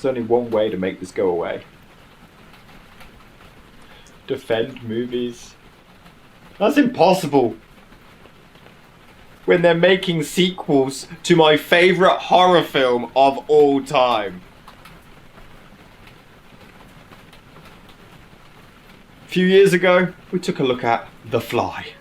There's only one way to make this go away. Defend movies. That's impossible. When they're making sequels to my favourite horror film of all time. A few years ago, we took a look at The Fly.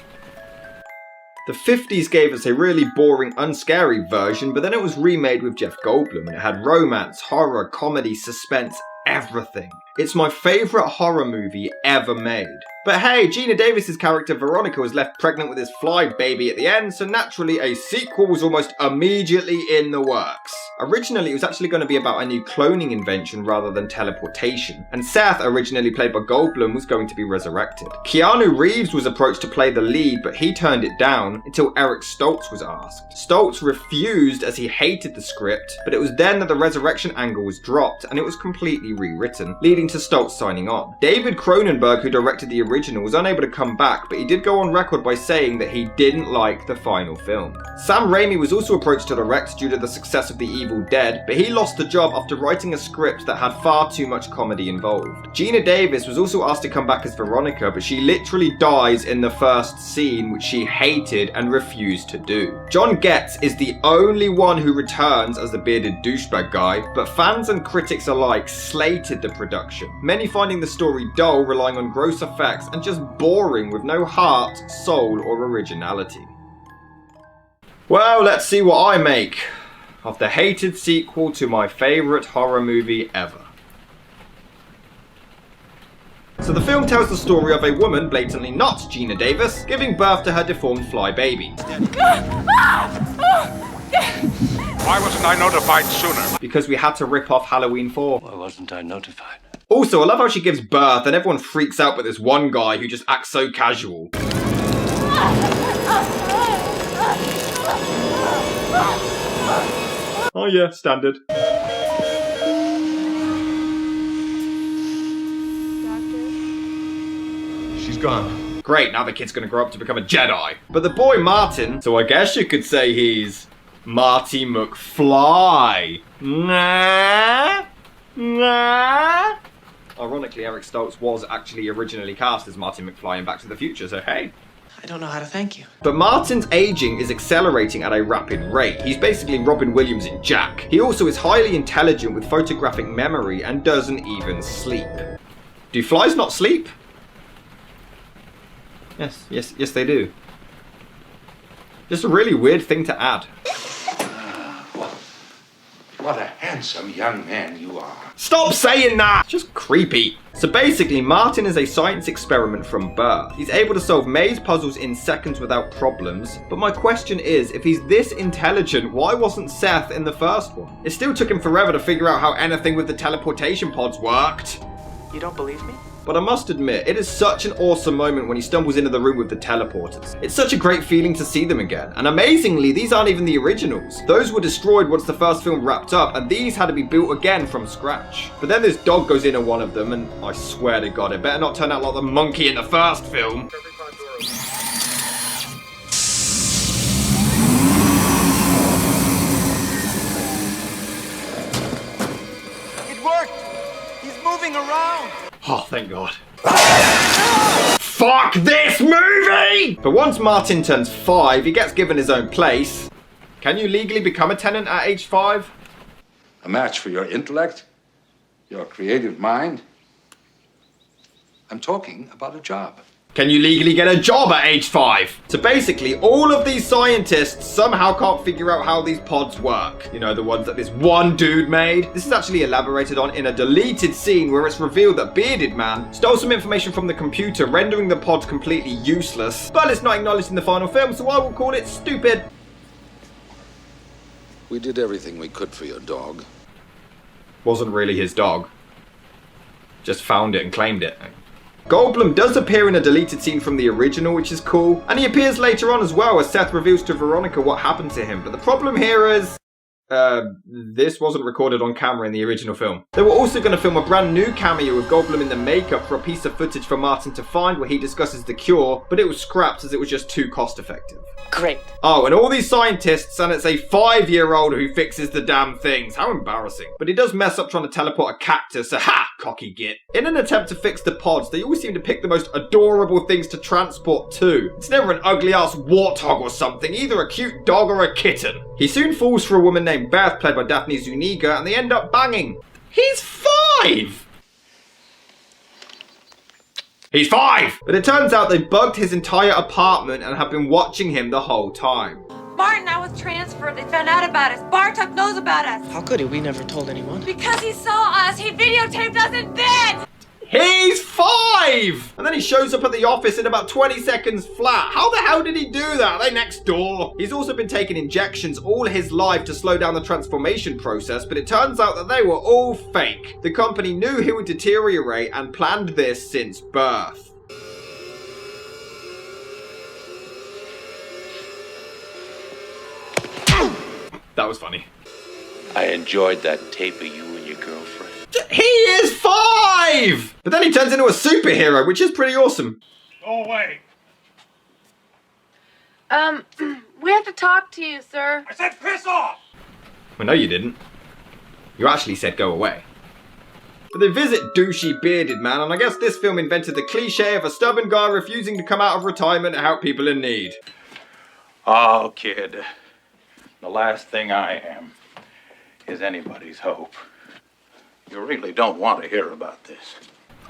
The 50s gave us a really boring, unscary version, but then it was remade with Jeff Goldblum, and it had romance, horror, comedy, suspense, everything. It's my favourite horror movie ever made. But hey, Gina Davis's character Veronica was left pregnant with this fly baby at the end, so naturally a sequel was almost immediately in the works. Originally it was actually going to be about a new cloning invention rather than teleportation, and Seth, originally played by Goldblum, was going to be resurrected. Keanu Reeves was approached to play the lead, but he turned it down until Eric Stoltz was asked. Stoltz refused as he hated the script, but it was then that the resurrection angle was dropped and it was completely rewritten, leading to Stoltz signing on. David Cronenberg, who directed the original, was unable to come back, but he did go on record by saying that he didn't like the final film. Sam Raimi was also approached to direct due to the success of The Evil Dead, but he lost the job after writing a script that had far too much comedy involved. Gina Davis was also asked to come back as Veronica, but she literally dies in the first scene, which she hated and refused to do. John Getz is the only one who returns as the bearded douchebag guy, but fans and critics alike slated the production, many finding the story dull, relying on gross effects, and just boring with no heart, soul, or originality. Well, let's see what I make of the hated sequel to my favourite horror movie ever. So the film tells the story of a woman, blatantly not Gina Davis, giving birth to her deformed fly baby. Why wasn't I notified sooner? Because we had to rip off Halloween 4. Why wasn't I notified? Also, I love how she gives birth and everyone freaks out but this one guy who just acts so casual. Oh yeah, standard. She's gone. Great, now the kid's gonna grow up to become a Jedi. But the boy Martin, so I guess you could say he's Marty McFly. Nah. Ironically, Eric Stoltz was actually originally cast as Marty McFly in Back to the Future, so hey. I don't know how to thank you. But Martin's aging is accelerating at a rapid rate. He's basically Robin Williams in Jack. He also is highly intelligent with photographic memory and doesn't even sleep. Do flies not sleep? Yes, they do. Just a really weird thing to add. What a handsome young man you are. Stop saying that! It's just creepy. So basically, Martin is a science experiment from birth. He's able to solve maze puzzles in seconds without problems. But my question is, if he's this intelligent, why wasn't Seth in the first one? It still took him forever to figure out how anything with the teleportation pods worked. You don't believe me? But I must admit, it is such an awesome moment when he stumbles into the room with the teleporters. It's such a great feeling to see them again. And amazingly, these aren't even the originals. Those were destroyed once the first film wrapped up, and these had to be built again from scratch. But then this dog goes into one of them, and I swear to God, it better not turn out like the monkey in the first film. It worked! He's moving around! Oh, thank God. Fuck this movie! But once Martin turns 5, he gets given his own place. Can you legally become a tenant at age 5? A match for your intellect, your creative mind. I'm talking about a job. Can you legally get a job at age 5? So basically, all of these scientists somehow can't figure out how these pods work. You know, the ones that this one dude made. This is actually elaborated on in a deleted scene where it's revealed that Bearded Man stole some information from the computer, rendering the pods completely useless. But it's not acknowledged in the final film, so I will call it stupid. We did everything we could for your dog. Wasn't really his dog. Just found it and claimed it. Goldblum does appear in a deleted scene from the original, which is cool, and he appears later on as well as Seth reveals to Veronica what happened to him, but the problem here is this wasn't recorded on camera in the original film. They were also going to film a brand new cameo with Goldblum in the makeup for a piece of footage for Martin to find where he discusses the cure, but it was scrapped as it was just too cost effective. Great. Oh, and all these scientists, and it's a 5-year-old who fixes the damn things. How embarrassing. But he does mess up trying to teleport a cactus, so ha! Cocky git. In an attempt to fix the pods, they always seem to pick the most adorable things to transport too. It's never an ugly-ass warthog or something, either a cute dog or a kitten. He soon falls for a woman named Beth, played by Daphne Zuniga, and they end up banging. He's 5! He's 5! But it turns out they bugged his entire apartment and have been watching him the whole time. Martin, I was transferred. They found out about us. Bartok knows about us. How could he? We never told anyone. Because he saw us. He videotaped us in bed. He's 5! And then he shows up at the office in about 20 seconds flat. How the hell did he do that? Are they next door? He's also been taking injections all his life to slow down the transformation process, but it turns out that they were all fake. The company knew he would deteriorate and planned this since birth. That was funny. I enjoyed that tape of you and your girlfriend. He is 5! But then he turns into a superhero, which is pretty awesome. Go away. We have to talk to you, sir. I said piss off! Well, no you didn't. You actually said go away. But they visit douchey bearded man, and I guess this film invented the cliche of a stubborn guy refusing to come out of retirement to help people in need. Oh, kid. The last thing I am is anybody's hope. You really don't want to hear about this.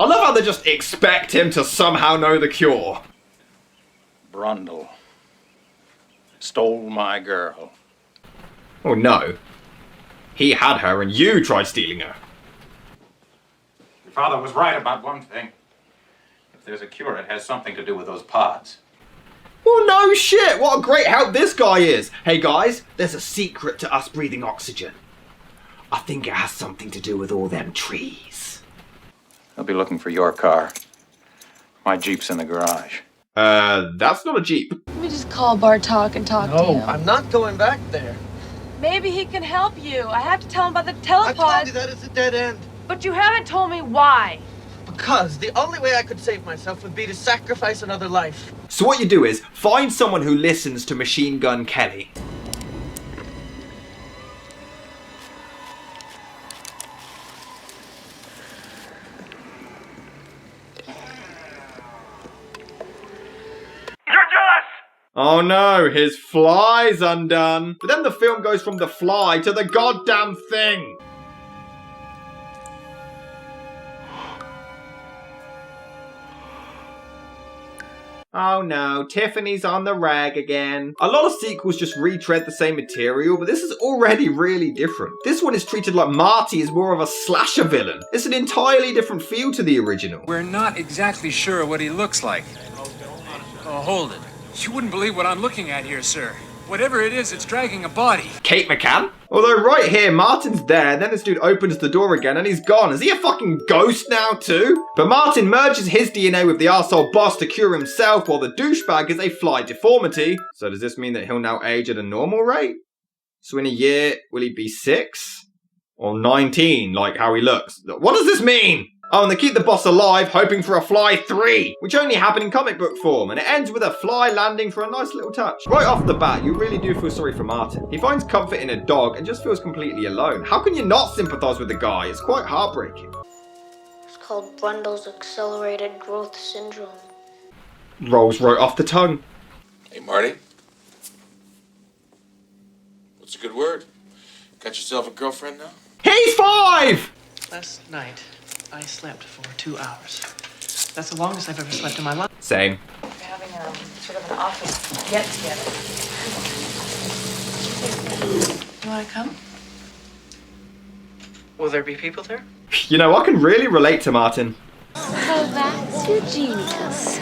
I love how they just expect him to somehow know the cure. Brundle stole my girl. Oh no. He had her and you tried stealing her. Your father was right about one thing. If there's a cure, it has something to do with those pods. Well, no shit. What a great help this guy is. Hey guys, there's a secret to us breathing oxygen. I think it has something to do with all them trees. I'll be looking for your car. My Jeep's in the garage. That's not a Jeep. Let me just call Bartok and talk to him. I'm not going back there. Maybe he can help you. I have to tell him about the I told telepod. you that it's a dead end. But you haven't told me why. Because the only way I could save myself would be to sacrifice another life. So what you do is find someone who listens to Machine Gun Kelly. Oh no, his fly's undone. But then the film goes from the fly to the goddamn thing. Oh no, Tiffany's on the rag again. A lot of sequels just retread the same material, but this is already really different. This one is treated like Marty is more of a slasher villain. It's an entirely different feel to the original. We're not exactly sure what he looks like. Oh, hold it. You wouldn't believe what I'm looking at here, sir. Whatever it is, it's dragging a body. Kate McCann? Although right here, Martin's there, then this dude opens the door again and he's gone. Is he a fucking ghost now too? But Martin merges his DNA with the arsehole boss to cure himself, while the douchebag is a fly deformity. So does this mean that he'll now age at a normal rate? So in a year, will he be 6? Or 19, like how he looks? What does this mean? Oh, and they keep the boss alive, hoping for a Fly 3, which only happened in comic book form, and it ends with a fly landing for a nice little touch. Right off the bat, you really do feel sorry for Martin. He finds comfort in a dog and just feels completely alone. How can you not sympathise with the guy? It's quite heartbreaking. It's called Brundle's Accelerated Growth Syndrome. Rolls right off the tongue. Hey, Marty. What's a good word? Got yourself a girlfriend now? He's 5! Last night, I slept for 2 hours. That's the longest I've ever slept in my life. Same. We're having sort of an office get-together. You want to come? Will there be people there? You know, I can really relate to Martin. So that's your genius.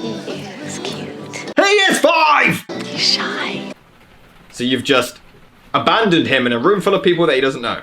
He is cute. He is 5! He's shy. So you've just abandoned him in a room full of people that he doesn't know.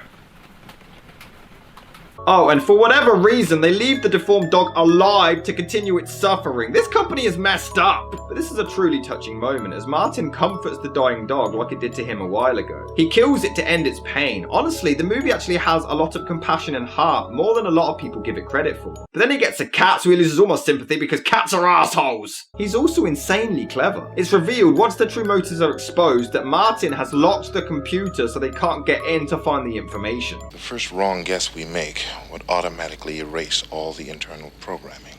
Oh, and for whatever reason, they leave the deformed dog alive to continue its suffering. This company is messed up. But this is a truly touching moment as Martin comforts the dying dog like it did to him a while ago. He kills it to end its pain. Honestly, the movie actually has a lot of compassion and heart, more than a lot of people give it credit for. But then he gets a cat, so he loses all my sympathy because cats are assholes. He's also insanely clever. It's revealed once the true motives are exposed that Martin has locked the computer so they can't get in to find the information. The first wrong guess we make would automatically erase all the internal programming.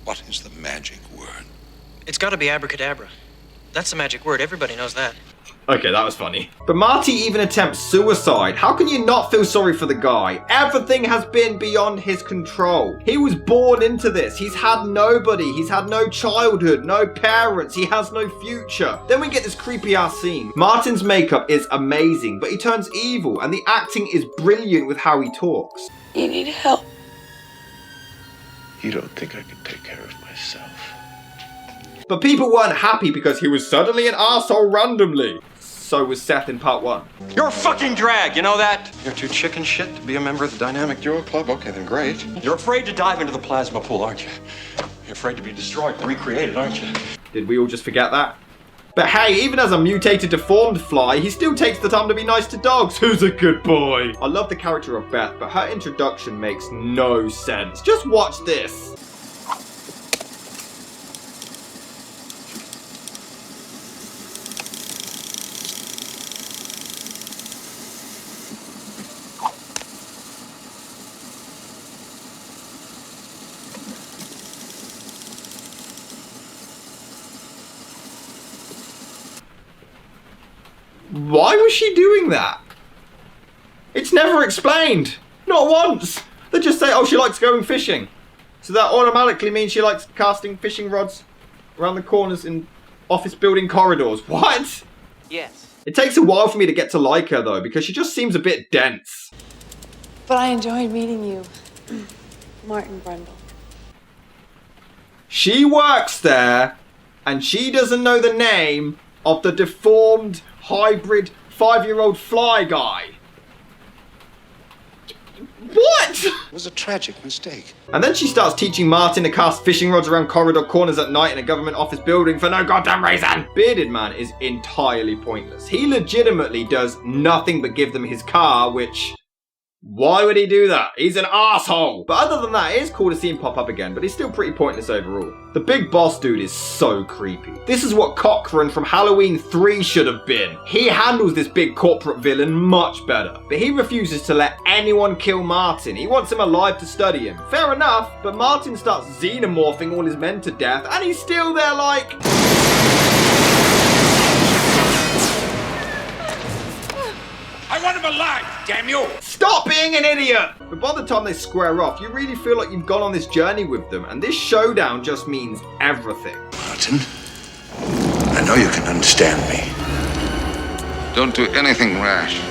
What is the magic word? It's got to be abracadabra. That's the magic word. Everybody knows that. Okay, that was funny. But Marty even attempts suicide. How can you not feel sorry for the guy? Everything has been beyond his control. He was born into this. He's had nobody. He's had no childhood, no parents. He has no future. Then we get this creepy ass scene. Martin's makeup is amazing, but he turns evil, and the acting is brilliant with how he talks. You need help. You don't think I can take care of myself? But people weren't happy because he was suddenly an arsehole randomly. So was Seth in part 1. You're a fucking drag, you know that? You're too chicken shit to be a member of the Dynamic Duo Club? Okay, then great. You're afraid to dive into the plasma pool, aren't you? You're afraid to be destroyed and recreated, aren't you? Did we all just forget that? But hey, even as a mutated deformed fly, he still takes the time to be nice to dogs. Who's a good boy? I love the character of Beth, but her introduction makes no sense. Just watch this. Why was she doing that? It's never explained. Not once. They just say, oh, she likes going fishing. So that automatically means she likes casting fishing rods around the corners in office building corridors. What? Yes. It takes a while for me to get to like her, though, because she just seems a bit dense. But I enjoyed meeting you, Martin Brundle. She works there, and she doesn't know the name of the deformed hybrid 5-year-old fly guy. What? It was a tragic mistake. And then she starts teaching Martin to cast fishing rods around corridor corners at night in a government office building for no goddamn reason. Bearded Man is entirely pointless. He legitimately does nothing but give them his car, which... why would he do that? He's an asshole. But other than that, it is cool to see him pop up again, but he's still pretty pointless overall. The big boss dude is so creepy. This is what Cochran from Halloween 3 should have been. He handles this big corporate villain much better. But he refuses to let anyone kill Martin. He wants him alive to study him. Fair enough, but Martin starts xenomorphing all his men to death, and he's still there like... I want him alive, damn you! Stop being an idiot! But by the time they square off, you really feel like you've gone on this journey with them, and this showdown just means everything. Martin, I know you can understand me. Don't do anything rash.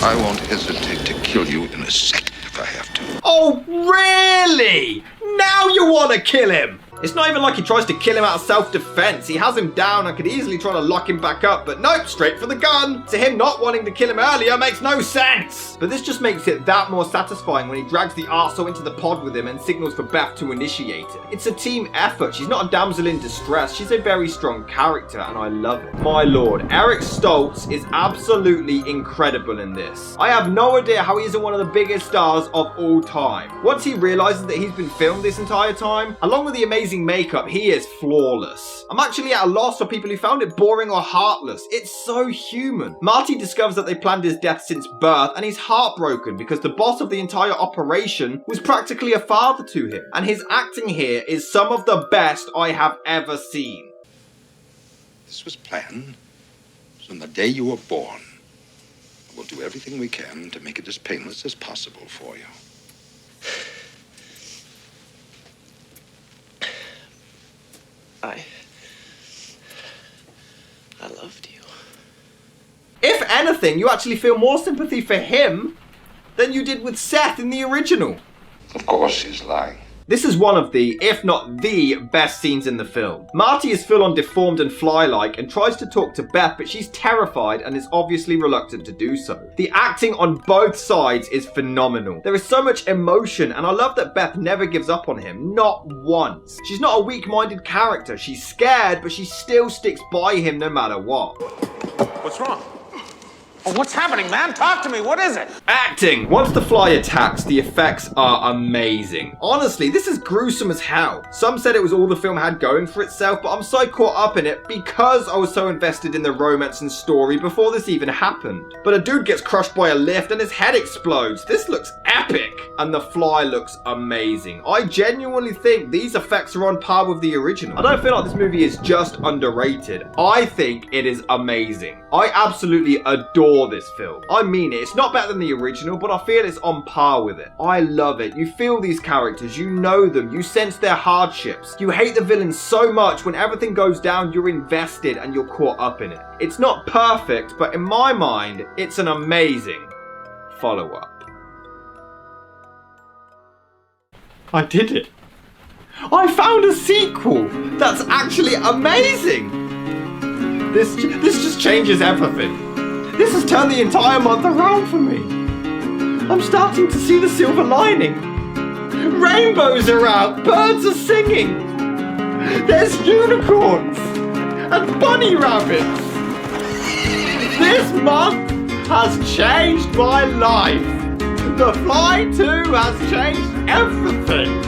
I won't hesitate to kill you in a second if I have to. Oh, really? Now you want to kill him? It's not even like he tries to kill him out of self-defense. He has him down and could easily try to lock him back up, but nope, straight for the gun. So him not wanting to kill him earlier makes no sense. But this just makes it that more satisfying when he drags the arsehole into the pod with him and signals for Beth to initiate it. It's a team effort. She's not a damsel in distress. She's a very strong character, and I love it. My lord, Eric Stoltz is absolutely incredible in this. I have no idea how he isn't one of the biggest stars of all time. Once he realizes that he's been filmed this entire time, along with the amazing makeup, he is flawless. I'm actually at a loss for people who found it boring or heartless. It's so human. Marty discovers that they planned his death since birth, and he's heartbroken because the boss of the entire operation was practically a father to him. And his acting here is some of the best I have ever seen. This was planned from the day you were born. We'll do everything we can to make it as painless as possible for you. I loved you. If anything, you actually feel more sympathy for him than you did with Seth in the original. Of course he's lying. This is one of the, if not the, best scenes in the film. Marty is full on deformed and fly-like and tries to talk to Beth, but she's terrified and is obviously reluctant to do so. The acting on both sides is phenomenal. There is so much emotion, and I love that Beth never gives up on him, not once. She's not a weak-minded character. She's scared, but she still sticks by him no matter what. What's wrong? Oh, what's happening, man? Talk to me. What is it? Acting! Once the fly attacks, the effects are amazing. Honestly, this is gruesome as hell. Some said it was all the film had going for itself, but I'm so caught up in it because I was so invested in the romance and story before this even happened. But a dude gets crushed by a lift and his head explodes. This looks epic! And the fly looks amazing. I genuinely think these effects are on par with the original. I don't feel like this movie is just underrated. I think it is amazing. I absolutely adore this film. I mean it. It's not better than the original, but I feel it's on par with it. I love it. You feel these characters, you know them, you sense their hardships. You hate the villains so much when everything goes down, you're invested and you're caught up in it. It's not perfect, but in my mind, it's an amazing follow-up. I did it. I found a sequel that's actually amazing. This just changes everything. This has turned the entire month around for me. I'm starting to see the silver lining. Rainbows are out, birds are singing. There's unicorns and bunny rabbits. This month has changed my life. The Fly 2 has changed everything.